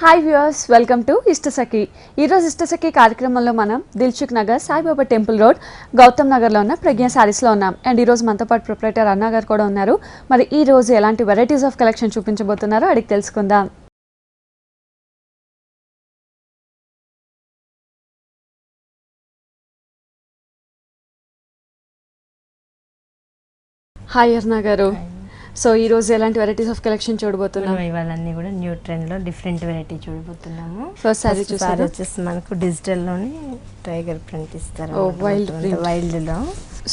Hi viewers, welcome to Ishtasakhi. ఈరోజు ఇష్టసఖి కార్యక్రమంలో మనం Dilsukhnagar Saibaba temple road గౌతమ్ నగర్లో ఉన్న ప్రజ్ఞా శారీస్లో ఉన్నాం. అండ్ ఈరోజు మనతో పాటు ప్రొప్రైటర్ అన్నా గారు కూడా ఉన్నారు. మరి ఈ రోజు ఎలాంటి వెరైటీస్ ఆఫ్ కలెక్షన్ చూపించబోతున్నారో అడిగి తెలుసుకుందాం. హాయ్ అన్నా గారు, సో ఈ రోజు ఎలాంటి వెరైటీస్ ఆఫ్ కలెక్షన్ చూడబోతున్నాం? ఇవన్నీ కూడా న్యూ ట్రెండ్ లో డిఫరెంట్ వెరైటీ చూడబోతున్నాము. ఫస్ట్ సారీ వచ్చేసి మనకు డిజిటల్ లోని టైగర్ ప్రింట్ ఇస్తారు, వైల్డ్ లో.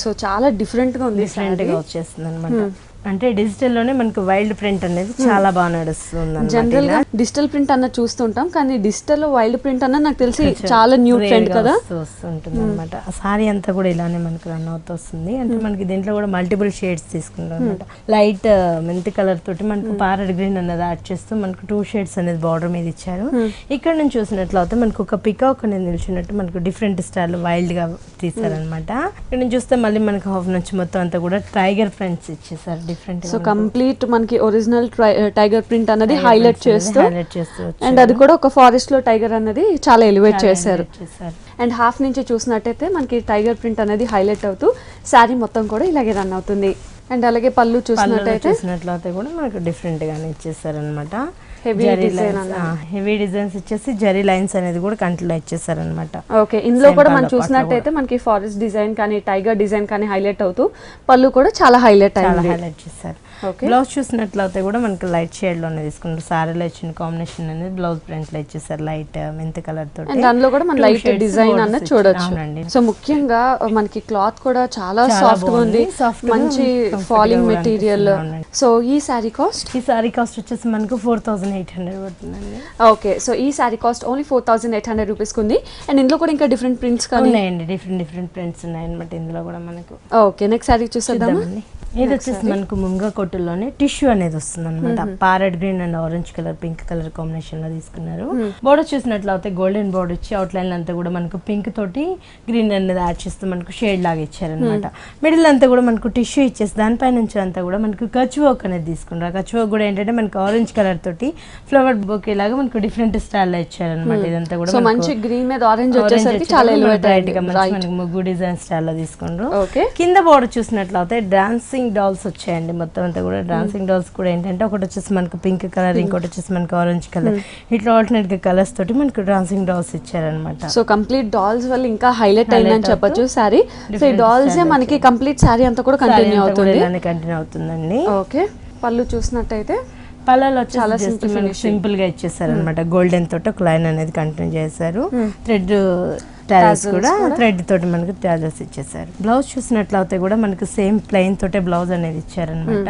సో చాలా డిఫరెంట్ గా ఉంది, డిఫరెంట్ గా వచ్చేస్తుంది అనమాట. అంటే డిజిటల్ లోనే మనకు వైల్డ్ ప్రింట్ అనేది చాలా బాగా నడుస్తుంది. జనరల్ గా డిజిటల్ ప్రింట్ అన్న చూస్తుంటాం, కానీ డిజిటల్ వైల్డ్ ప్రింట్ అన్న నాకు తెలిసి చాలా న్యూ ట్రెండ్ కదా వస్తుంటుంది అనమాట. ఆ సారీ అంతా కూడా ఇలానే మనకు రన్ అవుతూ వస్తుంది. అంటే మనకి దీంట్లో కూడా మల్టిపుల్ షేడ్స్ తీసుకుంటాం అనమాట. లైట్ మెంతి కలర్ తోటి మనకు ప్యారెట్ గ్రీన్ అనేది యాడ్ చేస్తూ మనకు 2 షేడ్స్ అనేది బార్డర్ మీద ఇచ్చారు. ఇక్కడ నుంచి చూసినట్లయితే మనకు ఒక పికాక్ అనేది నిలిచినట్టు మనకు డిఫరెంట్ స్టైల్ వైల్డ్ గా తీసారనమాట. ఇక్కడ నుంచి చూస్తే మళ్ళీ మనకు హాఫ్ నుంచి మొత్తం అంతా కూడా టైగర్ ప్రింట్స్ ఇచ్చేసారు. సో కంప్లీట్ మనకి ఒరిజినల్ టైగర్ ప్రింట్ అన్నది హైలైట్ చేస్తూ అండ్ అది కూడా ఒక ఫారెస్ట్ లో టైగర్ అన్నది చాలా ఎలివేట్ చేశారు. అండ్ హాఫ్ నుంచి చూసినట్టయితే మనకి టైగర్ ప్రింట్ అనేది హైలైట్ అవుతూ శారీ మొత్తం కూడా ఇలాగే రన్ అవుతుంది. అండ్ అలాగే పళ్ళు చూసినట్లయితే కూడా మనకు డిఫరెంట్ గానే ఇచ్చేసారు అనమాట. హెవీ డిజైన్స్ ఇచ్చేసి జరీ లైన్స్ అనేది కూడా కంటిలో ఇచ్చేసారు అనమాట. ఓకే, ఇందులో కూడా మనం చూసినట్టయితే మనకి ఫారెస్ట్ డిజైన్ కానీ టైగర్ డిజైన్ కానీ హైలైట్ అవుతూ పళ్ళు కూడా చాలా హైలైట్ చేశారు. బ్లౌజ్ చూసినట్లయితే కూడా మనకి లైట్ షేడ్ లోనే తీసుకుంటారు. సారీలో ఇచ్చిన కాంబినేషన్ అనేది బ్లౌజ్ ప్రింట్ లో ఇచ్చేసారు, లైట్ మెంతి కలర్ తోటి. దానిలో కూడా మన లైట్ డిజైన్ అన్నది చూడొచ్చు. సో ముఖ్యంగా మనకి క్లాత్ కూడా చాలా సాఫ్ట్ గా ఉంది, మంచి ఫాలింగ్ మెటీరియల్. సో ఈ సారీ కాస్ట్ వచ్చేసి మనకు 4800 పడుతుందండి. ఓకే, సో ఈ సారీ కాస్ట్ ఓన్లీ 4800 రూపీస్ ఉంది. అండ్ ఇందులో కూడా ఇంకా డిఫరెంట్ ప్రింట్స్ ఉన్నాయండి, డిఫరెంట్ ప్రింట్స్ ఉన్నాయన్నమాట ఇందులో కూడా మనకు. ఓకే, నెక్స్ట్ సారీ చూసేద్దామండి. ఇది వచ్చేసి మనకు ముంగ కొట్టులోనే టిష్యూ అనేది వస్తుంది అనమాట. Parrot green and orange colour, pink colour combination లో తీసుకున్నారు. బోర్డర్ చూసినట్లయితే గోల్డెన్ బోర్డర్ ఇచ్చి అవుట్ లైన్ అంతా కూడా మనకు పింక్ తోటి గ్రీన్ అనేది యాడ్ చేస్తూ మనకు షేడ్ లాగా ఇచ్చారనమాట. మిడిల్ అంతా కూడా మనకు టిష్యూ ఇచ్చేసి దానిపై నుంచి అంతా కూడా మనకు కచ్ వర్క్ అనేది తీసుకున్నారు. కచ్ వర్క్ కూడా ఏంటంటే మనకు ఆరెంజ్ కలర్ తోటి ఫ్లవర్ బొకే లాగా మనకు డిఫరెంట్ స్టైల్ లో ఇచ్చారనమాట. ఇదంతా కూడా మంచి గ్రీన్ మీద ఆరెంజ్ వచ్చేసరికి చాలా బ్రైట్ గా మనకు ముగ్గు డిజైన్ స్టైల్ లో తీసుకున్నారు. కింద బోర్డర్ చూసినట్లయితే డాన్సింగ్ డాల్స్ వచ్చాయండి. మొత్తం అంతా కూడా డాన్సింగ్ డాల్స్ కూడా ఏంటంటే ఒకటి వచ్చేసి మనకు పింక్ కలర్, ఇంకోటి వచ్చేసి మనకు ఆరెంజ్ కలర్, ఇట్లా ఆల్టర్నేట్ గా కలర్స్ తోటి మనకు డాన్సింగ్ డాల్స్ ఇచ్చారనమాట. సో కంప్లీట్ డాల్స్ వల్ల ఇంకా హైలైట్ అయిందని చెప్పొచ్చు సారీ. సో ఈ డాల్స్ మనకి కంప్లీట్ సారీ అంతా కూడా కంటిన్యూ అవుతుందండి. ఓకే, పళ్ళు చూసినట్టయితే పళ్ళలో చాలా సింపుల్ గా ఇచ్చేసారు అనమాట. గోల్డెన్ తోటి ఒక లైన్ అనేది కంటిన్యూ చేశారు. థ్రెడ్ టాజెస్ కూడా థ్రెడ్ తోటి మనకు టాజెస్ ఇచ్చేసారు. బ్లౌజ్ చూసినట్లయితే కూడా మనకు సేమ్ ప్లెయిన్ తోటే బ్లౌజ్ అనేది ఇచ్చారనమాట.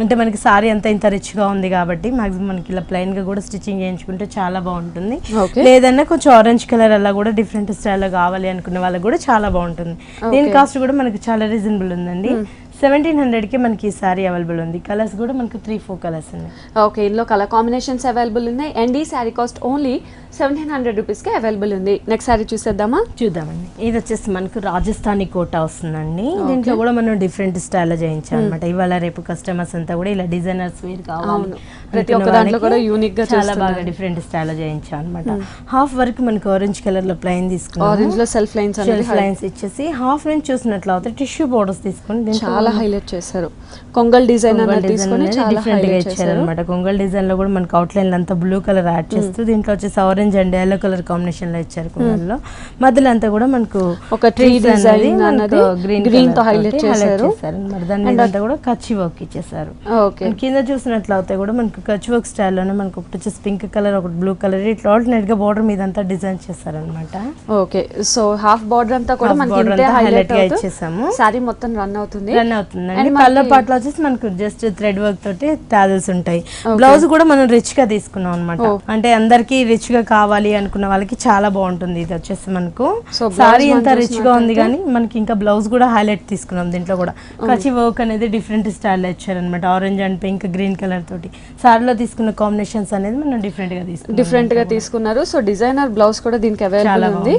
అంటే మనకి సారీ అంతా ఇంత రిచ్ గా ఉంది కాబట్టి మాక్సిమం మనకి ఇలా ప్లెయిన్ గా కూడా స్టిచ్చింగ్ చేయించుకుంటే చాలా బాగుంటుంది. లేదన్నా కొంచెం ఆరెంజ్ కలర్ అలా కూడా డిఫరెంట్ స్టైల్లో కావాలి అనుకునే వాళ్ళకి కూడా చాలా బాగుంటుంది. దీని కాస్ట్ కూడా మనకి చాలా రీజనబుల్ ఉందండి. 1700 కి మనకి ఈ సారీ అవైలబుల్ ఉంది. కలర్స్ కూడా మనకు 3-4 కలర్స్ ఉన్నాయి. ఓకే, ఇందులో కలర్ కాంబినేషన్స్ అవైలబుల్ ఉన్నాయి. అండ్ ఈ సారీ కాస్ట్ ఓన్లీ 1700 రూపీస్ కి అవైలబుల్ ఉంది. నెక్స్ట్ సారీ చూద్దామండి. ఇది వచ్చేసి మనకు రాజస్థానీ కోటా వస్తుందండి. దీంట్లో కూడా మనం డిఫరెంట్ స్టైల్లో చేయించాం అనమాట. ఇవాళ రేపు కస్టమర్స్ అంతా కూడా ఇలా డిజైనర్స్ వేర్ కావాలి, ప్రతి ఒక్క దాంట్లో కూడా యూనిక్ గా చాలా బాగా డిఫరెంట్ స్టైల్లో చేయించాం అనమాట. హాఫ్ వరకు మనకు ఆరెంజ్ కలర్ లో ప్లెయిన్ తీసుకున్నాం. ఆరెంజ్ లో సెల్ఫ్ లైన్స్ ఇచ్చేసి హాఫ్ నుంచి చూసినట్లయితే టిష్యూ బోర్డర్స్ తీసుకొని చాలా హైలైట్ చేశారు. కొంగల్ డిజైన్ తీసుకొని చాలా హైలైట్ చేశారు అన్నమాట. కొంగల్ డిజైన్ లో కూడా మనకి అవుట్ లైన్ అంతా బ్లూ కలర్ యాడ్ చేస్తూ దీంట్లో వచ్చేసి orange and yellow colour combination లో ఇచ్చారు. కొంగల్లో మధ్యలో అంతా కూడా మనకు ఒక ట్రీ డిజైన్ అన్నది గ్రీన్ తో హైలైట్ చేశారు. దాని మీద అంతా కూడా కచ్చి వర్క్ ఇచ్చేసారు. కింద చూసినట్లయితే కూడా మనకు కచ్ వర్క్ స్టైల్ లోనే మనకు ఒకటి వచ్చేసి పింక్ కలర్, ఒకటి బ్లూ కలర్, ఇట్లా ఆల్టర్నేట్ గా బోర్డర్ మీద అంతా డిజైన్ చేశారనమాట. ఓకే, సో హాఫ్ బోర్డర్ అంతా కూడా మనకి హైలైట్ గా ఇచ్చేసాము. సారీ మొత్తం రన్ అవుతుందండి. కలర్ పార్ట్ లో వచ్చేసి మనకు జస్ట్ థ్రెడ్ వర్క్ తోటి టాజెస్ ఉంటాయి. బ్లౌజ్ కూడా మనం రిచ్ గా తీసుకున్నాం అనమాట. అంటే అందరికి రిచ్ గా కావాలి అనుకున్న వాళ్ళకి చాలా బాగుంటుంది. ఇది వచ్చేసి మనకు సారీ ఎంత రిచ్ గా ఉంది కానీ మనకి ఇంకా బ్లౌజ్ కూడా హైలైట్ తీసుకున్నాం. దీంట్లో కూడా కచి వర్క్ అనేది డిఫరెంట్ స్టైల్ ఇచ్చారనమాట. Orange and pink, green colour తోటి సారీలో తీసుకున్న కాంబినేషన్స్ అనేది మనం డిఫరెంట్ గా తీసుకున్నారు. సో డిజైనర్ బ్లౌజ్ కూడా దీనికి అవైలబుల్ ఉంది.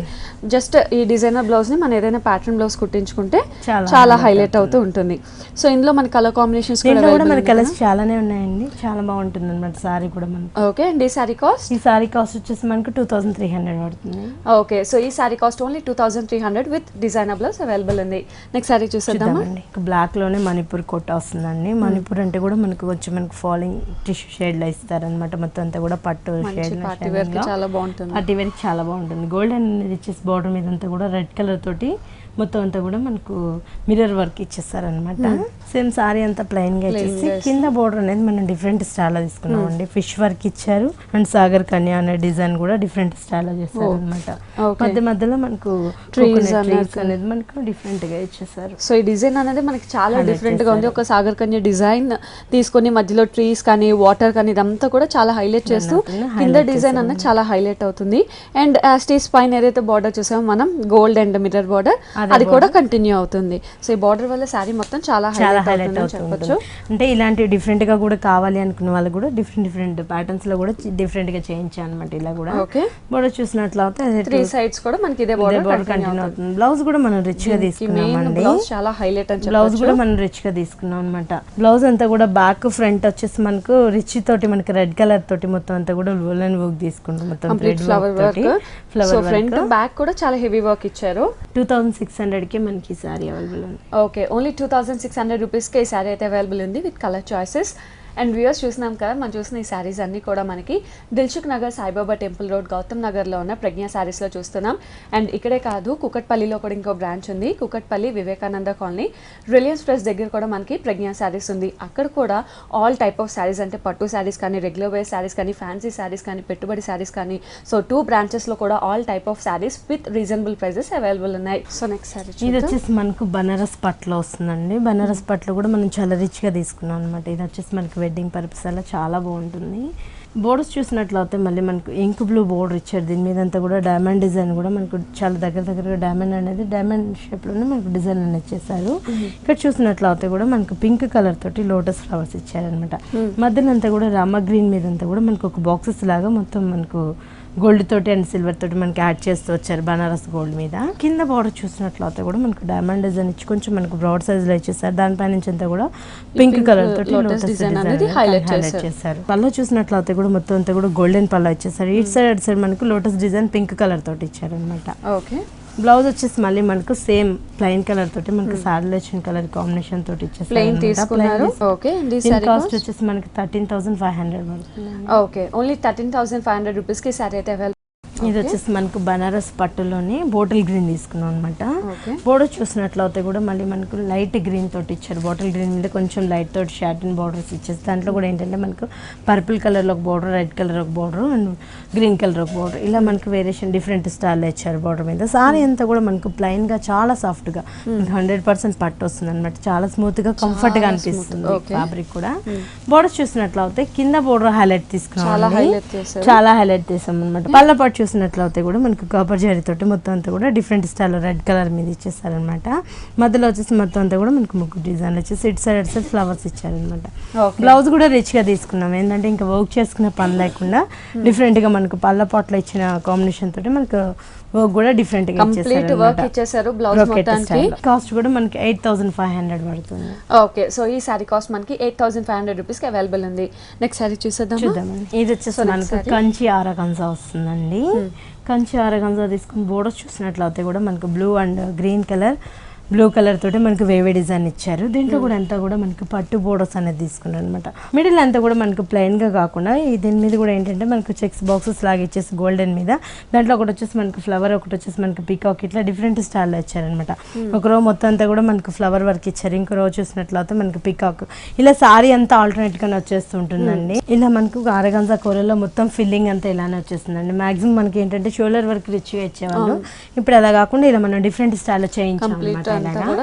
జస్ట్ ఈ డిజైనర్ బ్లౌజ్ ని మనం ఏదైనా ప్యాటర్న్ బ్లౌజ్ కుట్టించుకుంటే చాలా హైలైట్ అవుతూ ఉంటుంది. ఉంటుంది. సో ఇందులో మన కలర్ కాంబినేషన్స్ కూడా మన కలర్స్ చాలానే ఉన్నాయండి, చాలా బాగుంటుంది అనమాట సారీ కూడా మనకి. ఓకే అండ్ ఈ సారీ కాస్ట్? ఈ సారీ కాస్ట్ వచ్చేసి మనకు 2300 పడుతుంది. ఓకే సో ఈ sari cost only 2300 with designer blouse available ఉంది. నెక్స్ట్ సారీ చూసేద్దామండి. బ్లాక్ లోనే మణిపూర్ కొట్ట వస్తుందండి. మణిపూర్ అంటే కూడా మనకు వచ్చి మనకు ఫాలింగ్ టిష్యూ షేడ్ లో ఇస్తారనమాట. మొత్తం అంతా కూడా పట్టు షేడ్, పార్టీ వేర్ కి చాలా బాగుంటుంది. పార్టీ వేర్ కి చాలా బాగుంటుంది. గోల్డెన్ రిచెస్ బార్డర్ మీద అంతా కూడా రెడ్ కలర్ తోటి మొత్తం అంతా కూడా మనకు మిర్రర్ వర్క్ ఇచ్చేస్తారనమాట. సేమ్ సారీ అంతా ప్లెయిన్ గా ఇచ్చేసి కింద బోర్డర్ అనేది మనం డిఫరెంట్ స్టైల్ లో తీసుకున్నాం అండి. ఫిష్ వర్క్ ఇచ్చారు అండ్ సాగర్ కన్యా అనే డిజైన్ కూడా డిఫరెంట్ స్టైల్ లో చేస్తారు అనమాట. మధ్య మధ్యలో మనకు ట్రీస్ అనేది మనకు డిఫరెంట్ గా ఇచ్చేసారు. సో ఈ డిజైన్ అనేది మనకి చాలా డిఫరెంట్ గా ఉంది. ఒక సాగర్ కన్యా డిజైన్ తీసుకొని మధ్యలో ట్రీస్ కానీ వాటర్ కానీ ఇదంతా కూడా చాలా హైలైట్ చేస్తూ కింద డిజైన్ అన్నది చాలా హైలైట్ అవుతుంది. అండ్ యాస్టీస్ పైన ఏదైతే బార్డర్ చూసామో మనం గోల్డ్ అండ్ మిర్రర్ బార్డర్ అది కూడా కంటిన్యూ అవుతుంది. సో ఈ బార్డర్ వల్ల సారీ మొత్తం చాలా హైలైట్ అవుతుంది. అంటే ఇలాంటి డిఫరెంట్ గా కూడా కావాలి అనుకున్న వాళ్ళు కూడా డిఫరెంట్ ప్యాటర్న్స్ లో కూడా డిఫరెంట్ గా చేయించాను అనమాట. ఇలా కూడా బార్డర్ చూసినట్లయితే 3 సైడ్స్ కూడా మనకి ఇదే బార్డర్ కంటిన్యూ అవుతుంది. బ్లౌజ్ కూడా మనం రిచ్ గా తీసుకున్నామండి. చాలా హైలైట్ అని బ్లౌజ్ కూడా మనం రిచ్ గా తీసుకున్నాం అనమాట. బ్లౌజ్ అంతా కూడా బ్యాక్ ఫ్రంట్ వచ్చేసి మనకు రిచ్ తోటి మనకి రెడ్ కలర్ తోటి మొత్తం అంతా కూడా వూలెన్ వర్క్ తీసుకుంటాం. మొత్తం flower work, so front back కూడా చాలా హెవీ వర్క్ ఇచ్చారు. 2600 కి మనకి ఈ సారీ అవైలబుల్ ఉంది. ఓకే ఓన్లీ 2600 రూపీస్ కి ఈ సారీ అయితే అవైలబుల్ ఉంది with colour choices. And viewers చూసినాం కదా, మనం చూసిన ఈ శారీస్ అన్నీ కూడా మనకి దిల్సుఖ్ నగర్ సాయిబాబా టెంపుల్ రోడ్ గౌతమ్ నగర్లో ఉన్న ప్రజ్ఞా శారీస్లో చూస్తున్నాం. అండ్ ఇక్కడే కాదు, కుకట్పల్లిలో కూడా ఇంకో బ్రాంచ్ ఉంది. Kukatpally Vivekananda colony Reliance press దగ్గర కూడా మనకి ప్రజ్ఞా శారీస్ ఉంది. అక్కడ కూడా ఆల్ టైప్ ఆఫ్ శారీస్, అంటే పట్టు శారీస్ కానీ, రెగ్యులర్ వేర్ శారీస్ కానీ, ఫ్యాన్సీ శారీస్ కానీ, పెట్టుబడి శారీస్ కానీ, సో 2 బ్రాంచెస్లో కూడా all type of saris with reasonable prices available ఉన్నాయి. సో నెక్స్ట్ శారీ ఇది వచ్చేసి మనకు బనారస్ పట్టులో వస్తుందండి. బనారస్ పట్టులో కూడా మనం చాలా రిచ్గా తీసుకున్నాం అనమాట. ఇది వచ్చేసి మనకి వెడ్డింగ్ పర్పస్ అలా చాలా బాగుంటుంది. బోర్డర్స్ చూసినట్లయితే మళ్ళీ మనకు ఇంక్ బ్లూ బోర్డర్ ఇచ్చారు. దీని మీద అంతా కూడా డైమండ్ డిజైన్ కూడా మనకు చాలా దగ్గరగా డైమండ్ అనేది డైమండ్ షేప్లోనే మనకు డిజైన్ అనేది చేశారు. ఇక్కడ చూసినట్లయితే కూడా మనకు పింక్ కలర్ తోటి లోటస్ ఫ్లవర్స్ ఇచ్చారనమాట. మధ్యలో అంతా కూడా రామ గ్రీన్ మీద అంతా కూడా మనకు ఒక బాక్సెస్ లాగా మొత్తం మనకు గోల్డ్ తోటి అండ్ సిల్వర్ తోటి మనకి యాడ్ చేస్తూ వచ్చారు బనారస్ గోల్డ్ మీద. కింద బార్డర్ చూసినట్లయితే కూడా మనకు డైమండ్ డిజైన్ ఇచ్చి కొంచెం మనకు బ్రాడ్ సైజ్ లో ఇచ్చేసారు. దానిపై నుంచి అంతా కూడా పింక్ కలర్ తోటి లోటస్ డిజైన్ అనేది హైలైట్ చేశారు. పళ్ళు చూసినట్లయితే కూడా మొత్తం అంతా కూడా గోల్డెన్ పళ్ళు ఇచ్చేసారు. ఇటు సైడ్ అటు సైడ్ మనకు లోటస్ డిజైన్ పింక్ కలర్ తోటి ఇచ్చారు అనమాట. ఓకే బ్లౌజ్ వచ్చేసి మళ్ళీ మనకు సేమ్ ప్లెయిన్ కలర్ తోటి మనకి సారీలో వచ్చిన కలర్ కాంబినేషన్ తోటి ఇచ్చేసారు. ప్లెయిన్ తీసుకున్నారు. ఓకే కాస్ట్ వచ్చేసి మనకి 13,500 పడుతుంది. ఓకే ఓన్లీ 13,500 రూపీస్ కి సారీ అయితే అవైలబుల్. ఇది వచ్చేసి మనకు బనారస్ పట్టులోని బాటిల్ గ్రీన్ తీసుకున్నాం అనమాట. బోర్డర్ చూసినట్లయితే కూడా మళ్ళీ మనకు లైట్ గ్రీన్ తోటి ఇచ్చారు. బాటిల్ గ్రీన్ మీద కొంచెం లైట్ తోటి షాటిన్ బార్డర్స్ ఇచ్చేసి దాంట్లో కూడా ఏంటంటే మనకు పర్పుల్ కలర్ లో ఒక బార్డర్, రెడ్ కలర్ ఒక బార్డర్ అండ్ గ్రీన్ కలర్ ఒక బార్డర్, ఇలా మనకు వేరియేషన్ డిఫరెంట్ స్టైల్లో ఇచ్చారు బార్డర్ మీద. సారీ అంతా కూడా మనకు ప్లెయిన్ గా చాలా సాఫ్ట్ గా 100% పట్టు వస్తుంది అనమాట. చాలా స్మూత్ గా కంఫర్ట్ గా అనిపిస్తుంది ఫ్యాబ్రిక్ కూడా. బోర్డర్ చూసినట్లయితే కింద బోర్డర్ హైలైట్ తీసుకున్నాం, చాలా హైలైట్ చేసాం అనమాట. పళ్ళ పట్టు చూసినట్లయితే కూడా మనకు కాపర్ జరీ తోటి మొత్తం అంతా కూడా డిఫరెంట్ స్టైల్ రెడ్ కలర్ మీద ఇచ్చేసారనమాట. మధ్యలో వచ్చేసి మొత్తం అంతా కూడా మనకు ముగ్గు డిజైన్ వచ్చేసి ఇటు సైడ్ ఫ్లవర్స్ ఇచ్చారనమాట. బ్లౌజ్ కూడా రిచ్ గా తీసుకున్నాం. ఏంటంటే ఇంకా వర్క్ చేసుకునే పని లేకుండా డిఫరెంట్ గా మనకు పళ్ళ పాటలో ఇచ్చిన కాంబినేషన్ తోటి మనకు వర్క్ కూడా డిఫరెంట్ గా ఇచ్చేసారు. బ్లౌజ్ మొత్తానికి కాస్ట్ కూడా మనకి 8,500 పడుతుంది. ఓకే సో ఈ సారీ కాస్ట్ మనకి 8,500 రూపీస్ కి అవైలబుల్ ఉంది. నెక్స్ట్ సారీ చూద్దామండి. ఇది వచ్చేసి మనకు కంచి ఆరగంజా వస్తుందండి. కంచి ఆరగంజా తీసుకుని బోర్డర్ చూసినట్లయితే కూడా మనకు blue and green colour, blue colour తోటి మనకు వేవే డిజైన్ ఇచ్చారు. దీంట్లో కూడా అంతా కూడా మనకు పట్టు బోర్డర్స్ అనేది తీసుకున్నారు అనమాట. మిడిల్ అంతా కూడా మనకు ప్లెయిన్ గా కాకుండా దీని మీద కూడా ఏంటంటే మనకు చెక్స్ బాక్సెస్ లాగా ఇచ్చేసి గోల్డెన్ మీద దాంట్లో ఒకటి వచ్చేసి మనకు ఫ్లవర్, ఒకటి వచ్చేసి మనకు పీకాక్, ఇట్లా డిఫరెంట్ స్టైల్లో ఇచ్చారనమాట. ఒక రో మొత్తం అంతా కూడా మనకు ఫ్లవర్ వర్క్ ఇచ్చారు, ఇంకో రో చూసినట్లయితే మనకు పీకాక్, ఇలా సారీ అంతా ఆల్టర్నేట్ గానే వచ్చేస్తుంటుందండి. ఇలా మనకు ఆరగంజా కూరలో మొత్తం ఫిల్లింగ్ అంతా ఇలానే వచ్చేస్తుందండి. మాక్సిమం మనకి ఏంటంటే షోల్డర్ వర్క్ రిచ్ గా ఇచ్చేవాళ్ళు, ఇప్పుడు అలా కాకుండా ఇలా మనం డిఫరెంట్ స్టైల్లో చేయించాం.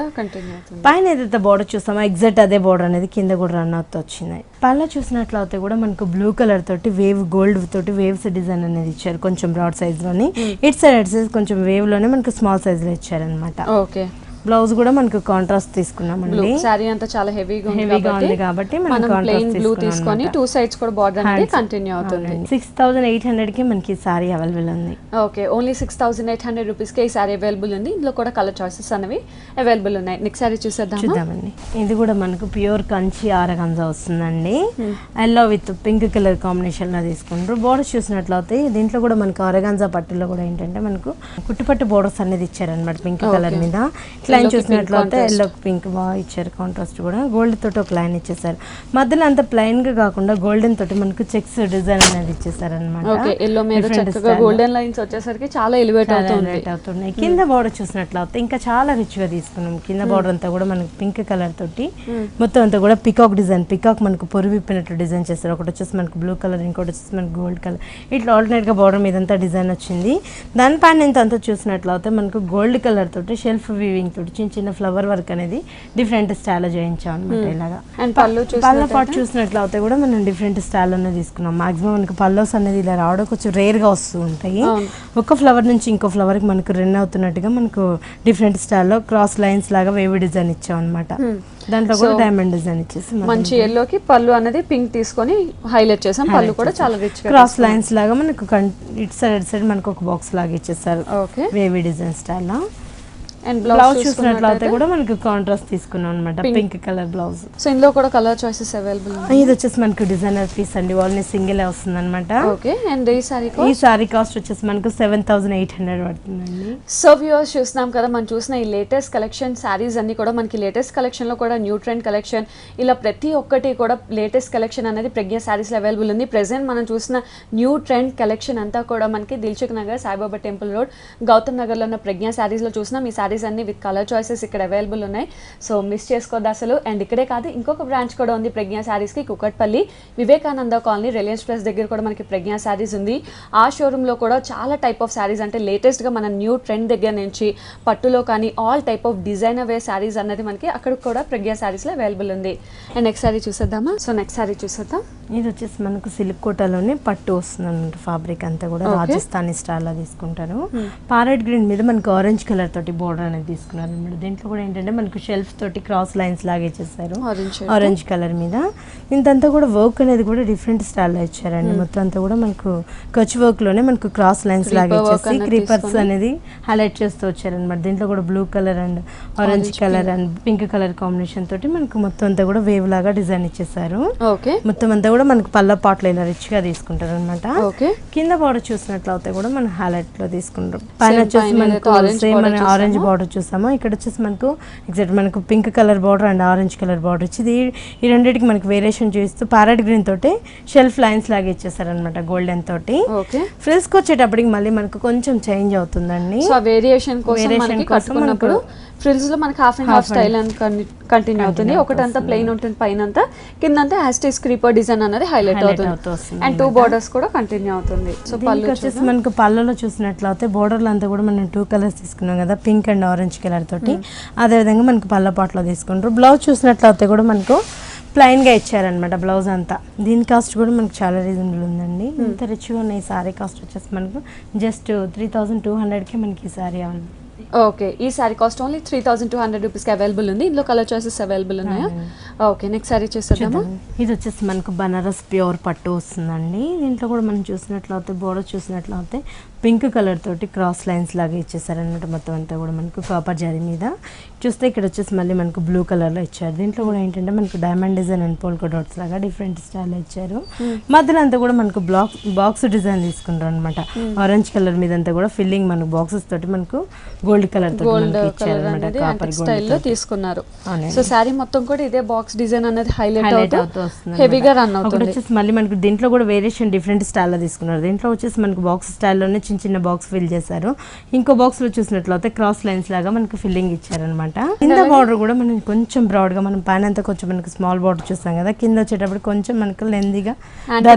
పైన ఏదైతే బోర్డర్ చూస్తామో ఎగ్జాక్ట్ అదే బోర్డర్ అనేది కింద కూడా రన్ అవుతూ వచ్చింది. పళ్ళ చూసినట్లయితే కూడా మనకు బ్లూ కలర్ తోటి వేవ్ గోల్డ్ తోటి వేవ్స్ డిజైన్ అనేది ఇచ్చారు, కొంచెం బ్రాడ్ సైజ్ లోని. ఇటు సైడ్ కొంచెం వేవ్ లోనే మనకు స్మాల్ సైజ్ లో ఇచ్చారనమాట. ఓకే బ్లౌజ్ కూడా మనకు కాంట్రాస్ట్ తీసుకున్నామండి. సారీ అంతా చాలా హెవీగా ఉంది కాబట్టి మనం ప్లెయిన్ బ్లూ తీసుకొని 2 సైడ్స్ కూడా బార్డర్ అనేది కంటిన్యూ అవుతుంది. 6800 కి మనకి సారీ అవైలబుల్ ఉంది. ఓకే, ఓన్లీ 6800 రూపీస్ కి ఈ సారీ అవైలబుల్ ఉంది. ఇందులో కూడా కలర్ చాయిసెస్ అనేవి అవైలబుల్ ఉన్నాయి. నెక్స్ట్ సారీ చూద్దామండి. ఇది కూడా మనకు ప్యూర్ కంచి ఆరగంజా వస్తుందండి. Yellow with pink colour combination లో తీసుకుంటారు. బోర్డర్స్ చూసినట్లయితే దీంట్లో కూడా మనకు ఆరగంజా పట్టులో కూడా ఏంటంటే మనకు కుట్టుపట్టు బోర్డర్స్ అనేది ఇచ్చారనమాట పింక్ కలర్ మీద. లైన్ చూసినట్లయితే ఎల్లో పింక్ బాగా ఇచ్చారు, కాంట్రాస్ట్ కూడా గోల్డ్ తోటి ఒక లైన్ ఇచ్చేసారు. మధ్యలో అంత ప్లెయిన్ గా కాకుండా గోల్డెన్ తోటి మనకు చెక్స్ డిజైన్ అనేది ఇచ్చేసారు అనమాట. ఎల్లో మీద చక్కగా గోల్డెన్ లైన్స్ వచ్చేసరికి చాలా ఎలివేట్ అవుతున్నాయి. కింద బార్డర్ చూసినట్లయితే ఇంకా చాలా రిచ్ గా తీసుకున్నాం. కింద బార్డర్ అంతా కూడా మనకు పింక్ కలర్ తోటి మొత్తం అంతా కూడా పికాక్ డిజైన్, పికాక్ మనకు పొరుగు విప్పినట్టు డిజైన్ చేస్తారు. ఒకటి వచ్చేసి మనకు బ్లూ కలర్, ఇంకోటి వచ్చేసి మనకు గోల్డ్ కలర్, ఇట్లా ఆల్టర్నేట్ గా బార్డర్ మీద అంతా డిజైన్ వచ్చింది. దానిపైన అంతా చూసినట్లయితే మనకు గోల్డ్ కలర్ తోటి షెల్ఫ్ వీవింగ్ తోటి చిన్న చిన్న ఫ్లవర్ వర్క్ అనేది డిఫరెంట్ స్టైల్ లో చేయించాం అనమాట. ఇలాగా పళ్ళ పాటు చూసినట్లయితే కూడా మనం డిఫరెంట్ స్టైల్ అనేది తీసుకున్నాం. మాక్సిమం మనకు పల్లోస్ అనేది ఇలా రావడం కొంచెం రేర్ గా వస్తూ ఉంటాయి. ఒక ఫ్లవర్ నుంచి ఇంకో ఫ్లవర్ కి మనకు రన్ అవుతున్నట్టుగా మనకు డిఫరెంట్ స్టైల్లో క్రాస్ లైన్స్ లాగా వేవి డిజైన్ ఇచ్చాం అనమాట. దాంట్లో కూడా డైమండ్ డిజైన్ ఇచ్చేసి మంచి ఎల్లోకి పళ్ళు అనేది పింక్ తీసుకొని హైలైట్ చేసాం. పళ్ళు కూడా చాలా రిచ్ క్రాస్ లైన్స్ లాగా మనకు ఇటు సైడ్ మనకు ఒక బాక్స్ లాగా ఇచ్చేసారు వేవి డిజైన్ స్టైల్. అండ్ బ్లౌజ్ చూసినట్లయితే కూడా మనకు కాంట్రాస్ట్ తీసుకున్నాం అనమాట, పింక్ కలర్ బ్లౌజ్. సో ఇందులో కూడా కలర్ చాయిసెస్ అవైలబుల్. ఇది వచ్చేసి మనకు డిజైనర్ పీస్ అండి, ఓన్లీ సింగిల్ వస్తుంది అనమాట. ఓకే, అండ్ ఈ సారీ కాస్ట్ వచ్చేసి మనకు 7800 పడుతుందండి. సో వ్యూవర్స్ చూస్తున్నాం కదా, మనం చూసిన ఈ లేటెస్ట్ కలెక్షన్ శారీస్ అన్ని కూడా మనకి లేటెస్ట్ కలెక్షన్ లో కూడా న్యూ ట్రెండ్ కలెక్షన్ ఇలా ప్రతి ఒక్కటి కూడా లేటెస్ట్ కలెక్షన్ అనేది ప్రజ్ఞా శారీస్ లో అవైలబుల్ ఉంది. ప్రెసెంట్ మనం చూసిన న్యూ ట్రెండ్ కలెక్షన్ అంతా కూడా మనకి దిల్సుఖ్ నగర్, సాయిబాబా టెంపుల్ రోడ్, గౌతమ్ నగర్ లో ఉన్న ప్రజ్ఞా శారీస్ లో చూసినాం. ఈ శారీస్ అన్ని విత్ కలర్ చాయిసెస్ ఇక్కడ అవైలబుల్ ఉన్నాయి. సో మిస్ చేసుకోవద్దు అసలు. అండ్ ఇక్కడే కాదు, ఇంకొక బ్రాంచ్ కూడా ఉంది ప్రజ్ఞా శారీస్ కి, Kukatpally Vivekananda colony Reliance plus దగ్గర కూడా మనకి ప్రజ్ఞా శారీస్ ఉంది. ఆ షోరూమ్ లో కూడా చాలా టైప్ ఆఫ్ శారీస్ అంటే లేటెస్ట్ గా మన న్యూ ట్రెండ్ దగ్గర నుంచి పట్టులో కానీ all type of designer wear saris అనేది మనకి అక్కడ కూడా ప్రజ్ఞా శారీస్ లో అవైలబుల్ ఉంది. అండ్ నెక్స్ట్ శారీ చూసేద్దామా. సో నెక్స్ట్ శారీ చూసేద్దాం. ఇది వచ్చేసి మనకు సిల్క్ కోటాలోనే పట్టు వస్తుంది అనమాట. ఫ్యాబ్రిక్ అంతా కూడా రాజస్థానీ స్టైల్ లో తీసుకుంటారు. పారెట్ గ్రీన్ మీద మనకు ఆరెంజ్ కలర్ తోటి బోర్డర్ అనేది తీసుకున్నారు అనమాట. దీంట్లో కూడా ఏంటంటే మనకు షెల్ఫ్ తోటి క్రాస్ లైన్స్ లాగా ఇచ్చేసారు ఆరెంజ్ కలర్ మీద. ఇంతంతా కూడా వర్క్ అనేది కూడా డిఫరెంట్ స్టైల్ లో ఇచ్చారండి. మొత్తం అంతా కూడా మనకు కచ్ వర్క్ లోనే మనకు క్రాస్ లైన్స్ లాగా ఇచ్చేసి క్రీపర్స్ అనేది హైలైట్ చేస్తూ వచ్చారనమాట. దీంట్లో కూడా blue colour and orange colour and pink colour combination తోటి మనకు మొత్తం అంతా కూడా వేవ్ లాగా డిజైన్ ఇచ్చేసారు. మొత్తం అంతా కూడా మనకు పళ్ళ పాటలు ఇలా రిచ్ గా తీసుకుంటారు అనమాట. కింద బార్డర్ చూసినట్లయితే కూడా మనం హైలైట్ లో తీసుకుంటాం. పైన వచ్చేసి మనకు సేమ్ ఆరెంజ్ బార్డర్ చూసాము. ఇక్కడ వచ్చేసి మనకు ఎగ్జాక్ట్ మనకు pink colour border and orange colour border వచ్చింది. ఈ రెండింటికి మనకి వేరియేషన్ చూస్తూ ప్యారెట్ గ్రీన్ తోటి షెల్ఫ్ లైన్స్ లాగా ఇచ్చేసారనమాట గోల్డెన్ తోటి. ఫ్రిల్స్ కి వచ్చేటప్పటికి మళ్ళీ మనకు కొంచెం చేంజ్ అవుతుందండి. వేరియేషన్ కట్టుకున్నప్పుడు ఫ్రిల్స్ లో మనకి హాఫ్ అండ్ హాఫ్ స్టైల్ అని కంటిన్యూ అవుతుంది. ఒకటంతా ప్లెయిన్ ఉంటుంది, పైన అంతా కిందంతా హ్యాస్టేజ్ క్రీపర్ డిజైన్ అనేది హైలైట్ అవుతుంది. అండ్ 2 బోర్డర్స్ కూడా కంటిన్యూ అవుతుంది. సో పళ్ళు వచ్చేసి మనకు పళ్ళలో చూసినట్లయితే బోర్డర్లు అంతా కూడా మనం 2 కలర్స్ తీసుకున్నాం కదా, పింక్ అండ్ ఆరెంజ్ కలర్ తోటి. అదే విధంగా మనకు పళ్ళ పాటలో తీసుకుంటారు. బ్లౌజ్ చూసినట్లయితే కూడా మనకు ప్లెయిన్ గా ఇచ్చారనమాట బ్లౌజ్ అంతా. దీని కాస్ట్ కూడా మనకు చాలా రీజనబుల్ ఉందండి. ఇంత రిచ్గా ఉన్న ఈ సారీ కాస్ట్ వచ్చేసి మనకు జస్ట్ 3200కి మనకి ఈ సారీ అవ్వాలి. ఓకే, ఈ సారీ కాస్ట్ ఓన్లీ 3200 రూపీస్ కి అవైలబుల్ ఉంది. ఇందులో కలర్ చాయిసెస్ అవైలబుల్ ఉన్నాయా? ఓకే, నెక్స్ట్ సారీ చూసేద్దామా. ఇది వచ్చేసి మనకు బనారస్ ప్యూర్ పట్టు వస్తుందండి. దీంట్లో కూడా మనం చూసినట్లయితే బోర్డర్ చూసినట్లయితే పింక్ కలర్ తోటి క్రాస్ లైన్స్ లాగా ఇచ్చేసారనమాట. మొత్తం అంతా కూడా మనకు కాపర్ జరీ మీద చూస్తే ఇక్కడ వచ్చేసి మళ్ళీ మనకు బ్లూ కలర్ లో ఇచ్చారు. దీంట్లో కూడా ఏంటంటే మనకు diamond design and polka dots లాగా డిఫరెంట్ స్టైల్ ఇచ్చారు. మధ్యలో అంతా కూడా మనకు బాక్స్ డిజైన్ తీసుకుంటారు అనమాట. ఆరెంజ్ కలర్ మీద అంతా కూడా ఫిల్లింగ్ మనకు బాక్సెస్ తోటి మనకు గోల్డ్ కలర్ స్టైల్లో తీసుకున్నారు. సో సారీ మొత్తం కూడా ఇదే బాక్స్ డిజైన్ అనేది హైలైట్ అవుతుంది, హెవీగా రన్ అవుతుంది. వచ్చేసి మళ్ళీ మనకు దీంట్లో కూడా వేరియేషన్ డిఫరెంట్ స్టైల్లో తీసుకున్నారు. దీంట్లో వచ్చేసి మనకు బాక్స్ స్టైల్లోనే చిన్న చిన్న బాక్స్ ఫిల్ చేశారు. ఇంకో బాక్స్ లో చూసినట్లయితే క్రాస్ లైన్స్ లాగా మనకు ఫిల్లింగ్ ఇచ్చారనమాట. కింద బార్డర్ కూడా మనం కొంచెం బ్రాడ్ గా, మనం పైన అంతా కొంచెం మనకు స్మాల్ బార్డర్ చూస్తాం కదా, కింద వచ్చేటప్పుడు కొంచెం మనకు లెందీగా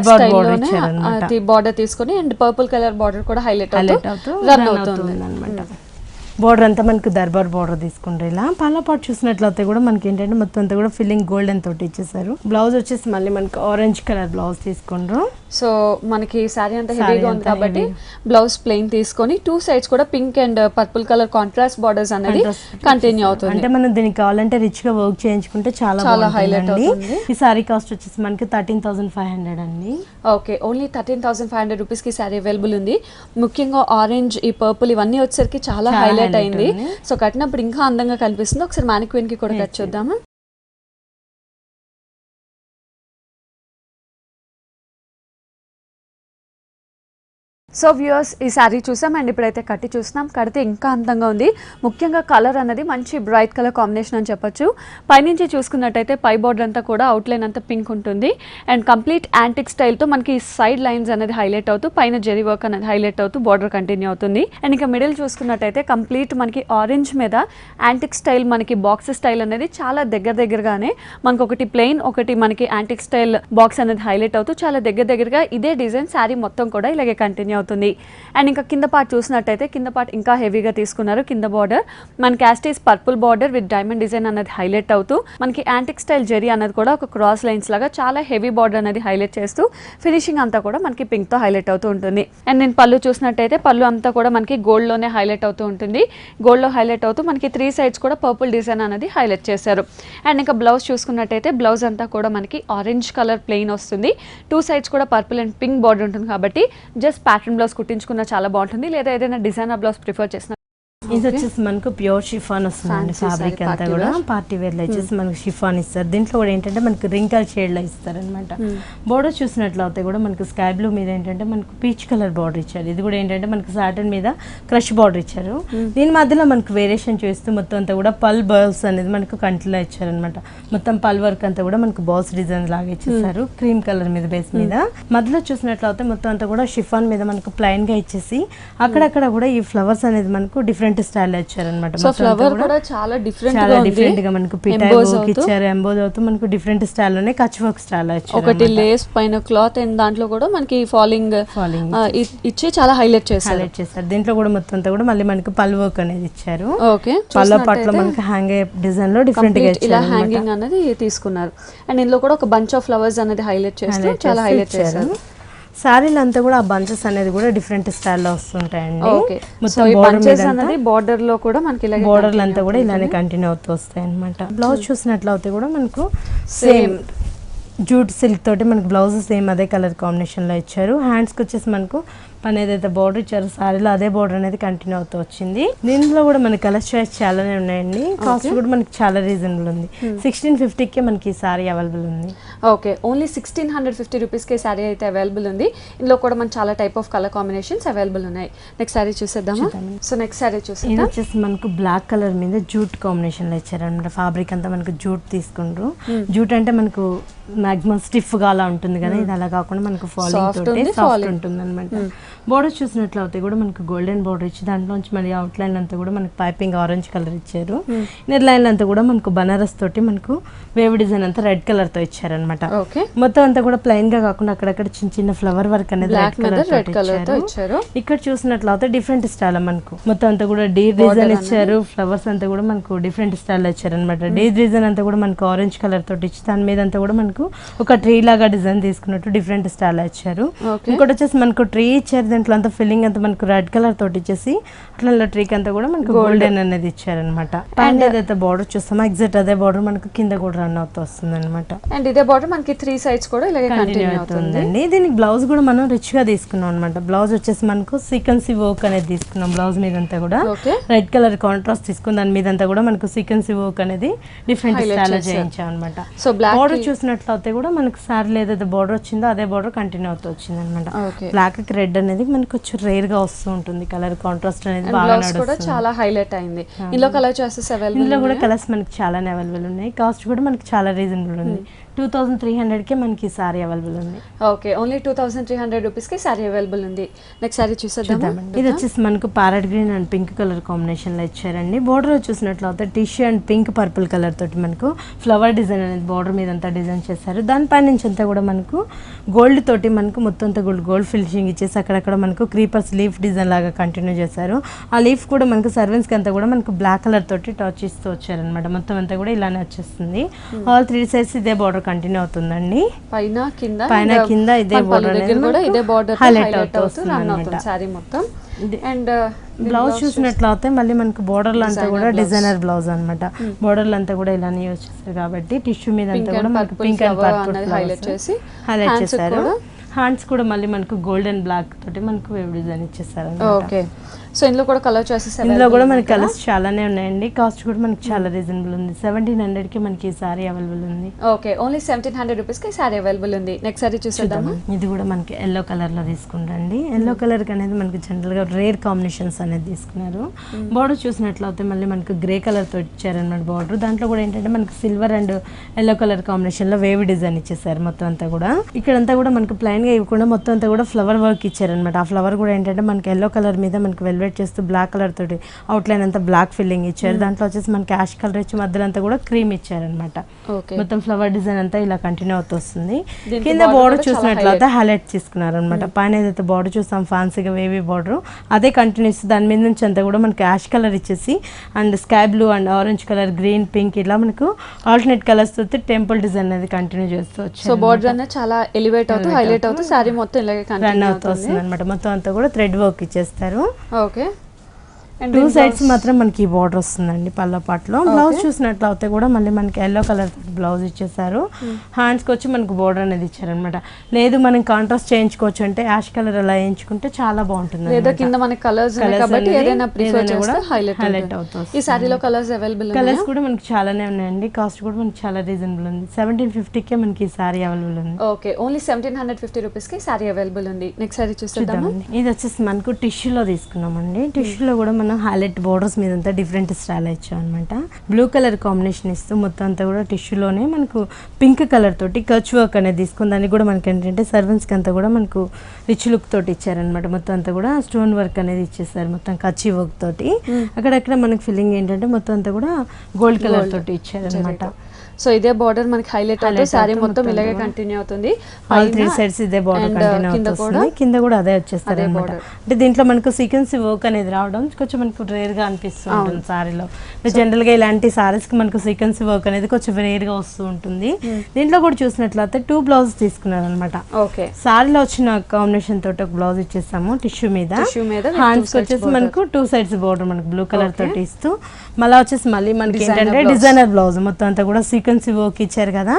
బార్డర్ ఇచ్చారనమాట. బార్డర్ తీసుకొని అండ్ పర్పుల్ కలర్ బార్డర్ కూడా హైలైట్ అవుతూ రన్ అవుతుంది అనమాట. బోర్డర్ అంతా మనకు దర్బార్ బోర్డర్ తీసుకుంటారు. ఇలా పళ్ళ పాటు చూసినట్లయితే కూడా మనకి ఏంటంటే మొత్తం అంతా కూడా ఫిల్లింగ్ గోల్డెన్ తోటి ఇచ్చేసారు. బ్లౌజ్ వచ్చేసి మళ్ళీ మనకి ఆరెంజ్ కలర్ బ్లౌజ్ తీసుకుంటారు. సో మనకి శారీ అంతా హెవీగా ఉంది కాబట్టి బ్లౌజ్ ప్లెయిన్ తీసుకొని 2 సైడ్స్ కూడా pink and purple colour contrast borders అనేది కంటిన్యూ అవుతుంది. అంటే మనం దీనికి కావాలంటే రిచ్ గా వర్క్ చేయించుకుంటే చాలా హైలైట్ అవుతుంది. ఈ సారీ కాస్ట్ వచ్చేసి మనకి 13,500 అండి. ఓకే, ఓన్లీ 13,500 రూపీస్ కి సారీ అవైలబుల్ ఉంది. ముఖ్యంగా ఆరెంజ్, ఈ పర్పుల్ ఇవన్నీ వచ్చేసరికి చాలా హైలైట్ అయింది. సో కట్టినప్పుడు ఇంకా అందంగా కనిపిస్తుంది. ఒకసారి మానిక్వీన్ కి కూడా కట్ చూద్దామా. సో వ్యూయర్స్, ఈ శారీ చూసాం అండ్ ఇప్పుడైతే కట్టి చూస్తున్నాం. కడితే ఇంకా అందంగా ఉంది. ముఖ్యంగా కలర్ అన్నది మంచి బ్రైట్ కలర్ కాంబినేషన్ అని చెప్పొచ్చు. పైనుంచి చూసుకున్నట్టయితే పై బోర్డర్ అంతా కూడా అవుట్లైన్ అంతా పింక్ ఉంటుంది అండ్ కంప్లీట్ యాంటిక్ స్టైల్తో మనకి సైడ్ లైన్స్ అనేది హైలైట్ అవుతూ పైన జెరీ వర్క్ అనేది హైలైట్ అవుతూ బోర్డర్ కంటిన్యూ అవుతుంది. అండ్ ఇంకా మిడిల్ చూసుకున్నట్టయితే కంప్లీట్ మనకి ఆరెంజ్ మీద యాంటిక్ స్టైల్, మనకి బాక్స్ స్టైల్ అనేది చాలా దగ్గరగానే మనకు ఒకటి ప్లెయిన్, ఒకటి మనకి యాంటిక్ స్టైల్ బాక్స్ అనేది హైలైట్ అవుతూ చాలా దగ్గరగా ఇదే డిజైన్ శారీ మొత్తం కూడా ఇలాగే కంటిన్యూ అవుతుంది. అండ్ ఇంకా కింద పార్ట్ చూసినట్టయితే కింద పార్ట్ ఇంకా హెవీగా తీసుకున్నారు. కింద బార్డర్ మనకి యాస్టీస్ purple border with diamond design అనేది హైలైట్ అవుతూ మనకి యాంటిక్ స్టైల్ జెరీ అనేది కూడా ఒక క్రాస్ లైన్స్ లాగా చాలా హెవీ బార్డర్ అనేది హైలైట్ చేస్తూ ఫినిషింగ్ అంతా కూడా మనకి పింక్ తో హైలైట్ అవుతూ ఉంటుంది. అండ్ నేను పళ్ళు చూసినట్టయితే పళ్ళు అంతా కూడా మనకి గోల్డ్ లోనే హైలైట్ అవుతూ ఉంటుంది. గోల్డ్ లో హైలైట్ అవుతూ మనకి 3 సైడ్స్ కూడా పర్పుల్ డిజైన్ అనేది హైలైట్ చేశారు. అండ్ ఇంకా బ్లౌజ్ చూసుకున్నట్టయితే బ్లౌజ్ అంతా కూడా మనకి ఆరెంజ్ కలర్ ప్లెయిన్ వస్తుంది. 2 సైడ్స్ కూడా పర్పుల్ అండ్ పింక్ బార్డర్ ఉంటుంది కాబట్టి జస్ట్ ప్యాటర్న్ బ్లౌజ్ కుట్టించుకున్న చాలా బాగుంటుంది. లేదా ఏదైనా డిజైనర్ బ్లౌజ్ ప్రిఫర్ చేసిన ఇది వచ్చేసి మనకు ప్యూర్ షిఫాన్ వస్తుందండి. ఫ్యాబ్రిక్ అంతా కూడా పార్టీ వేర్ లో వచ్చేసి మనకు షిఫాన్ ఇస్తారు. దీంట్లో కూడా ఏంటంటే మనకు రింకల్ షేడ్ లో ఇస్తారు అనమాట. బోర్డర్ చూసినట్లయితే కూడా మనకు స్కై బ్లూ మీద ఏంటంటే మనకు పీచ్ కలర్ బార్డర్ ఇచ్చారు. ఇది కూడా ఏంటంటే మనకు సాటన్ మీద క్రష్ బార్డర్ ఇచ్చారు. దీని మధ్యలో మనకు వేరియేషన్ చేస్తూ మొత్తం అంతా కూడా పల్ బాల్స్ అనేది మనకు కంటిలో ఇచ్చారు అనమాట. మొత్తం పల్ వర్క్ అంతా కూడా మనకు బాల్స్ డిజైన్ లాగా ఇచ్చేసారు క్రీమ్ కలర్ మీద బేస్ మీద. మధ్యలో చూసినట్లయితే మొత్తం అంతా కూడా షిఫాన్ మీద మనకు ప్లైన్ గా ఇచ్చేసి అక్కడక్కడ కూడా ఈ ఫ్లవర్స్ అనేది మనకు డిఫరెంట్ స్టైల్ ఇచ్చారన్నమాట. సో ఫ్లవర్ కూడా చాలా డిఫరెంట్ గా మనకు పిటాయి వర్క్ ఇచ్చారు. ఎంబోజ్ అవుతూ మనకు డిఫరెంట్ స్టైల్ లోనే కచ్ వర్క్ స్టైల్ ఇచ్చారు. ఒకటి లేస్ పైన క్లాత్ అండ్ దాంట్లో కూడా మనకి ఫాలింగ్ ఇచ్చి చాలా హైలైట్ చేశారు. దీంట్లో కూడా మొత్తం అంతా కూడా మళ్ళీ మనకి పల్ వర్క్ అనేది ఇచ్చారు. ఓకే, పళ్ళ పట్ల మనకి హ్యాంగ్ డిజైన్ లో డిఫరెంట్ గా ఇలా హ్యాంగింగ్ అనేది తీసుకున్నారు. అండ్ ఇందులో కూడా ఒక బంచ్ ఆఫ్ ఫ్లవర్స్ అనేది హైలైట్ చేస్తూ చాలా హైలైట్ చేశారు. సారీలు అంతా కూడా ఆ బంచెస్ అనేది కూడా డిఫరెంట్ స్టైల్లో వస్తుంటాయండి. మొత్తం బోర్డర్ లో కూడా మనకి బోర్డర్లు అంతా కూడా ఇలానే కంటిన్యూ అవుతూ వస్తాయి అనమాట. బ్లౌజ్ చూసినట్లయితే కూడా మనకు సేమ్ జూట్ సిల్క్ తోటి మనకు బ్లౌజ్ సేమ్ అదే కలర్ కాంబినేషన్ లో ఇచ్చారు. హ్యాండ్స్కి వచ్చేసి మనకు పని ఏదైతే బార్డర్ ఇచ్చారో సారీలో అదే బార్డర్ అనేది కంటిన్యూ అవుతూ వచ్చింది. దీంట్లో కూడా మనకి కలర్ చాయిస్ చాలానే ఉన్నాయండి. కాస్ట్ కూడా మనకి చాలా రీజనబుల్ ఉంది. 1650కే మనకి ఈ సారీ అవైలబుల్ ఉంది. ఓకే, ఓన్లీ 1650 రూపీస్కే సారీ అయితే అవైలబుల్ ఉంది. ఇందులో కూడా మనకి చాలా type of colour combinations available ఉన్నాయి. నెక్స్ట్ సారీ చూసేద్దామా. సో నెక్స్ట్ సారీ చూసేద్దాం. ఇది వచ్చేసి మనకు బ్లాక్ కలర్ మీద జూట్ కాంబినేషన్ లో ఇచ్చారనమాట. ఫ్యాబ్రిక్ అంతా మనకు జూట్ తీసుకుంటారు. జూట్ అంటే మనకు మాక్సిమం స్టిఫ్ గా అలా ఉంటుంది కదా, ఇది అలా కాకుండా మనకు ఫాలింగ్ తోటి సాఫ్ట్ ఉంటుంది అనమాట. బోర్డర్ చూసినట్లయితే కూడా మనకు గోల్డెన్ బోర్డర్ ఇచ్చి దాంట్లోంచి మళ్ళీ అవుట్ లైన్ అంతా కూడా మనకు పైపింగ్ ఆరెంజ్ కలర్ ఇచ్చారు. నెట్ లైన్ అంతా కూడా మనకు బనారస్ తోటి మనకు వేవ్ డిజైన్ అంతా రెడ్ కలర్ తో ఇచ్చారనమాట. మొత్తం అంతా కూడా ప్లెయిన్ గా కాకుండా అక్కడక్కడ చిన్న చిన్న ఫ్లవర్ వర్క్ అనేది రెడ్ కలర్ తో ఇచ్చారు. ఇక్కడ చూసినట్లయితే డిఫరెంట్ స్టైల్ మనకు మొత్తం అంతా కూడా డీ డిజైన్ ఇచ్చారు. ఫ్లవర్స్ అంతా కూడా మనకు డిఫరెంట్ స్టైల్ ఇచ్చారు అనమాట. డీ డిజైన్ అంతా కూడా మనకు ఆరెంజ్ కలర్ తోటి ఇచ్చి దాని మీద అంతా కూడా మనకు ఒక ట్రీ లాగా డిజైన్ తీసుకున్నట్టు డిఫరెంట్ స్టైల్ ఇచ్చారు. ఇంకోటి వచ్చేసి మనకు ట్రీ ఇచ్చారు. దీంట్లో అంతా ఫిల్లింగ్ అంతా మనకు రెడ్ కలర్ తోటి ఇచ్చేసి అట్లా ట్రీక్ అంతా కూడా మనకు గోల్డెన్ అనేది ఇచ్చారనమాట. అండ్ ఏదైతే బార్డర్ చూస్తామో ఎగ్జాక్ట్ అదే బార్డర్ మనకు కింద కూడా రన్ అవుతూ వస్తుంది అనమాట. అండ్ ఇదే బార్డర్ మనకి 3 సైడ్స్ కూడా ఇలాగే కంటిన్యూ అవుతుందండి. దీనికి బ్లౌజ్ కూడా మనం రిచ్ గా తీసుకున్నాం అనమాట. బ్లౌజ్ వచ్చేసి మనకు సీక్వెన్సీ వర్క్ అనేది తీసుకున్నాం. బ్లౌజ్ మీద అంతా కూడా రెడ్ కలర్ కాంట్రాస్ట్ తీసుకుని దాని మీద అంతా కూడా మనకు సీక్వెన్సీ వర్క్ అనేది డిఫరెంట్ స్టైల్ చేయించాం అనమాట. సో బార్డర్ చూసినట్లయితే కూడా మనకు సారీ ఏదైతే బార్డర్ వచ్చిందో అదే బార్డర్ కంటిన్యూ అవుతూ వచ్చింది అనమాట. బ్లాక్ రెడ్ అనేది మనకు కొంచెం రేర్ గా వస్తూ ఉంటుంది. కలర్ కాంట్రాస్ట్ అనేది బాగా కూడా చాలా హైలైట్ అయింది. ఇందులో కలర్ చాయిసెస్ అవైలబుల్. ఇందులో కూడా కలర్స్ మనకి చాలా అవైలబుల్ ఉన్నాయి. కాస్ట్ కూడా మనకి చాలా రీజనబుల్ ఉంది. 2300కే మనకి సారీ అవైలబుల్ ఉంది. ఓకే, ఓన్లీ 2300 రూపీస్కి సారీ అవైలబుల్ ఉంది. నెక్స్ట్ సారీ చూసేద్దామండి. ఇది వచ్చేసి మనకు parrot green and pink colour కాంబినేషన్లో ఇచ్చారండి. బోర్డర్ చూసినట్లయితే tissue and pink purple colour తోటి మనకు ఫ్లవర్ డిజైన్ అనేది బోర్డర్ మీద అంతా డిజైన్ చేశారు. దానిపై నుంచి అంతా కూడా మనకు గోల్డ్ తోటి మనకు మొత్తం అంతా గోల్డ్ ఫినిషింగ్ ఇచ్చేసి అక్కడక్కడ మనకు క్రీపర్స్ లీఫ్ డిజైన్ లాగా కంటిన్యూ చేశారు. ఆ లీఫ్ కూడా మనకు సర్వెంట్స్కి అంతా కూడా మనకు బ్లాక్ కలర్ తోటి టచ్ ఇస్తూ వచ్చారనమాట. మొత్తం అంతా కూడా ఇలానే వచ్చేస్తుంది. ఆల్ 3 సైడ్స్ ఇదే బోర్డర్ కంటిన్యూ అవుతుందండి. పైన కింద ఇదే బోర్డర్ హైలైట్ అవుతుంది అన్నమాట. సారీ మొత్తం. అండ్ బ్లౌజ్ చూసినట్లయితే మళ్ళీ మనకు బోర్డర్లు అంతా కూడా డిజైనర్ బ్లౌజ్ అనమాట. బోర్డర్లు అంతా కూడా ఇలానే యూజ్ చేస్తారు కాబట్టి టిష్యూ మీద అంతా కూడా మనకు పింక్ అండ్ పర్పుల్ హైలైట్ చేశారు. హ్యాండ్స్ కూడా మళ్ళీ మనకు గోల్డ్ అండ్ బ్లాక్ తోటి మనకు వేవ్ డిజైన్ ఇచ్చేస్తారు. ఓకే, సో ఇందులో కూడా కలర్ చాయిసెస్ ఇందులో కూడా మనకి కలర్స్ చాలానే ఉన్నాయండి. కాస్ట్ కూడా మనకి చాలా రీజనబుల్ ఉంది. 1700కి మనకి సారీ అవైలబుల్ ఉంది. ఓకే, ఓన్లీ 1700 రూపీస్కి సారీ అవైలబుల్ ఉంది. నెక్స్ట్ సారీ చూసేద్దాం. ఇది కూడా మనకి ఎల్లో కలర్ లో తీసుకుంటాండి. ఎల్లో కలర్ అనేది మనకి జనరల్ గా రేర్ కాంబినేషన్స్ అనేది తీసుకున్నారు. బోర్డర్ చూసినట్లయితే మళ్ళీ మనకు గ్రే కలర్ తో ఇచ్చారన్నమాట బోర్డర్. దాంట్లో కూడా ఏంటంటే మనకి silver and yellow colour combination లో వేవ్ డిజైన్ ఇచ్చేసారు. మొత్తం అంతా కూడా ఇక్కడంతా కూడా మనకు ప్లైన్ గా ఇవ్వకుండా మొత్తం అంతా కూడా ఫ్లవర్ వర్క్ ఇచ్చారనమాట. ఆ ఫ్లవర్ కూడా ఏంటంటే మనకి ఎల్లో కలర్ మీద మనకి వెల్వెట్ చేస్తూ బ్లాక్ కలర్ తోటి అవుట్లైన్ అంతా బ్లాక్ ఫిల్లింగ్ ఇచ్చారు. దాంట్లో వచ్చేసి మనకి యాష్ కలర్ ఇచ్చి మధ్యలో అంతా కూడా క్రీమ్ ఇచ్చారనమాట. మొత్తం ఫ్లవర్ డిజైన్ అంతా ఇలా కంటిన్యూ అవుతూ వస్తుంది. కింద బోర్డర్ చూసినట్లయితే హైలైట్ తీసుకున్నారు అనమాట. పైన ఏదైతే బోర్డర్ చూస్తాం ఫ్యాన్సీగా వేవీ బోర్డర్ అదే కంటిన్యూస్. దాని మీద నుంచి అంతా కూడా మనకి యాష్ కలర్ ఇచ్చేసి and sky blue and orange colour, green, pink ఇలా మనకు ఆల్టర్నేట్ కలర్స్ తోటి టెంపుల్ డిజైన్ అనేది కంటిన్యూ చేస్తూ వచ్చారు. సో బోర్డర్ అనేది చాలా ఎలివేట్ అవుతూ హైలైట్ అవుతూ సారీ మొత్తం ఇలాగే రన్ అవుతూ వస్తుంది అనమాట. మొత్తం అంతా కూడా థ్రెడ్ వర్క్ ఇచ్చేస్తారు. ఓకే, 2 సైడ్స్ మాత్రం మనకి ఈ బోర్డర్ వస్తుందండి పళ్ళ పాటలో. బ్లౌజ్ చూసినట్లయితే కూడా మళ్ళీ మనకి ఎల్లో కలర్ బ్లౌజ్ ఇచ్చేసారు. హ్యాండ్స్కి వచ్చి మనకు బోర్డర్ అనేది ఇచ్చారనమాట. లేదు మనం కాంట్రాస్ట్ చేయించుకోవచ్చు అంటే యాష్ కలర్ అలా వేయించుకుంటే చాలా బాగుంటుంది. లేదా కింద మనకి కలర్స్ కాబట్టి ఏదైనా ప్రిఫర్ చేస్తే హైలైట్ అవుతుంది. ఈ సారీలో కలర్స్ అవైలబుల్ కలర్స్ కూడా మనకి చాలానే ఉన్నాయండి. కాస్ట్ కూడా మనకి చాలా రీజనబుల్ ఉంది. 1750కే మనకి ఈ సారీ అవైలబుల్ ఉంది. ఓకే, ఓన్లీ 1750 రూపీస్కి సారీ అవైలబుల్ ఉంది. నెక్స్ట్ సారీ చూద్దాం. ఇది వచ్చేసి మనకు టిష్యూలో తీసుకున్నామండి. టిష్యూలో కూడా మనం హైలైట్ బోర్డర్స్ మీద అంతా డిఫరెంట్ స్టైల్ ఇచ్చాం అనమాట. బ్లూ కలర్ కాంబినేషన్ ఇస్తూ మొత్తం అంతా కూడా టిష్యూలోనే మనకు పింక్ కలర్ తోటి కచ్ వర్క్ అనేది తీసుకుని దానికి కూడా మనకి ఏంటంటే సర్వెంట్స్కి అంతా కూడా మనకు రిచ్ లుక్ తోటి ఇచ్చారనమాట. మొత్తం అంతా కూడా స్టోన్ వర్క్ అనేది ఇచ్చేసారు మొత్తం కచ్చి వర్క్ తోటి. అక్కడక్కడ మనకి ఫిల్లింగ్ ఏంటంటే మొత్తం అంతా కూడా గోల్డ్ కలర్ తోటి ఇచ్చారనమాట. సో ఇదే బార్డర్ మనకి హైలైట్ అవుతుంది. సారీ మొత్తం ఇలాగే కంటిన్యూ అవుతుంది. ఆల్ 3 సైడ్స్ ఇదే బార్డర్ కంటిన్యూ అవుతుంది. కింద కూడా అదే వచ్చేస్తారు అన్నమాట. అంటే దీంట్లో మనకు సీక్వెన్సీ వర్క్ అనేది రావడం కొంచెం మనకు రేర్ గా అనిపిస్తుంది సారీలో. జనరల్ గా ఇలాంటి సారీస్ కి మనకు సీక్వెన్సీ వర్క్ అనేది కొంచెం రేర్ గా వస్తూ ఉంటుంది. దీంట్లో కూడా చూసినట్లయితే 2 బ్లౌజెస్ తీసుకున్నారు అనమాట. ఓకే, సారీలో వచ్చిన కాంబినేషన్ తోటి ఒక బ్లౌజ్ ఇచ్చేసాము టిష్యూ మీద. హ్యాండ్స్ వచ్చేసి మనకు 2 సైడ్స్ బోర్డర్ మనకు బ్లూ కలర్ తోటి ఇస్తూ మళ్ళీ వచ్చేసి మళ్ళీ మనకి ఏంటంటే డిజైనర్ బ్లౌజ్ మొత్తం అంతా కూడా సీక్వెన్సీ వర్క్ ఇచ్చారు కదా.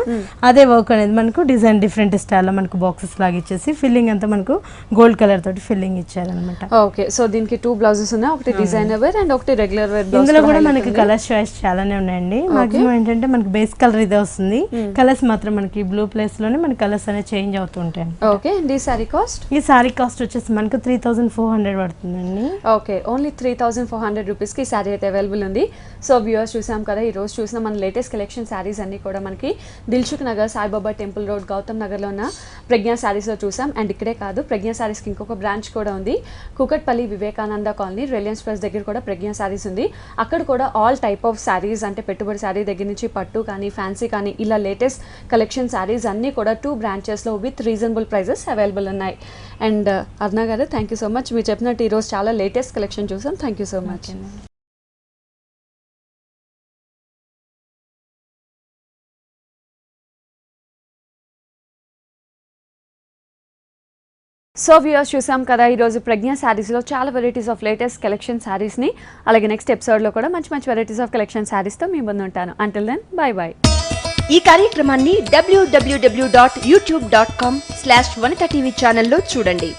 అదే వర్క్ అనేది మనకు డిజైన్ డిఫరెంట్ స్టైల్లో మనకు బాక్సెస్ లాగా ఇచ్చేసి ఫిల్లింగ్ అంతా మనకు గోల్డ్ కలర్ తోటి ఫిల్లింగ్ ఇచ్చారనమాట. ఓకే, సో దీనికి 2 బ్లౌజెస్ ఉన్నాయి. ఒకటి డిజైనర్ వేర్ అండ్ ఒకటి రెగ్యులర్ వేర్. ఇందులో కూడా మనకి కలర్ చాయిస్ చాలానే ఉన్నాయండి. మాక్సిమం ఏంటంటే మనకి బేస్ కలర్ ఇదే వస్తుంది. కలర్స్ మాత్రం మనకి బ్లూ ప్లేస్ లోనే మనకి కలర్స్ అనేవి చేంజ్ అవుతూ ఉంటాయి. ఓకే, ఈ సారీ కాస్ట్ వచ్చేసి మనకు 3400 పడుతుందండి. ఓకే, ఓన్లీ 3400 రూపీస్కి ఈ సారీ అయితే అవైలబుల్ ఉంది. సో వ్యూవర్స్ చూసాం కదా, ఈ రోజు చూసిన మన లేటెస్ట్ కలెక్షన్ సారీస్ అన్ని కూడా మనకి దిల్సుఖ్ నగర్, సాయిబాబా టెంపుల్ రోడ్, గౌతమ్ నగర్లో ఉన్న ప్రజ్ఞా సారీస్లో చూసాం. అండ్ ఇక్కడే కాదు, ప్రజ్ఞా సారీస్కి ఇంకొక బ్రాంచ్ కూడా ఉంది. Kukatpally Vivekananda colony Reliance press దగ్గర కూడా ప్రజ్ఞా సారీస్ ఉంది. అక్కడ కూడా ఆల్ టైప్ ఆఫ్ సారీస్ అంటే పెట్టుబడి సారీ దగ్గర నుంచి పట్టు కానీ ఫ్యాన్సీ కానీ ఇలా లేటెస్ట్ కలెక్షన్ సారీస్ అన్నీ కూడా 2 బ్రాంచెస్లో విత్ రీజనబుల్ ప్రైజెస్ అవైలబుల్ ఉన్నాయి. అండ్ అర్ణ గారు, థ్యాంక్ యూ సో మచ్. మీరు చెప్పినట్టు ఈరోజు చాలా లేటెస్ట్ కలెక్షన్ చూసాం. Thank you so much. So viewers చూసాం కదా, ఈరోజు ప్రజ్ఞా శారీస్లో చాలా వెరైటీస్ ఆఫ్ లేటెస్ట్ కలెక్షన్ శారీస్ని, అలాగే నెక్స్ట్ ఎపిసోడ్లో కూడా మంచి మంచి వెరైటీస్ ఆఫ్ కలెక్షన్ శారీస్తో మీ ముందు ఉంటాను. Until then bye bye. ఈ కార్యక్రమాన్ని www.youtube.com/vanita TV ఛానల్లో చూడండి.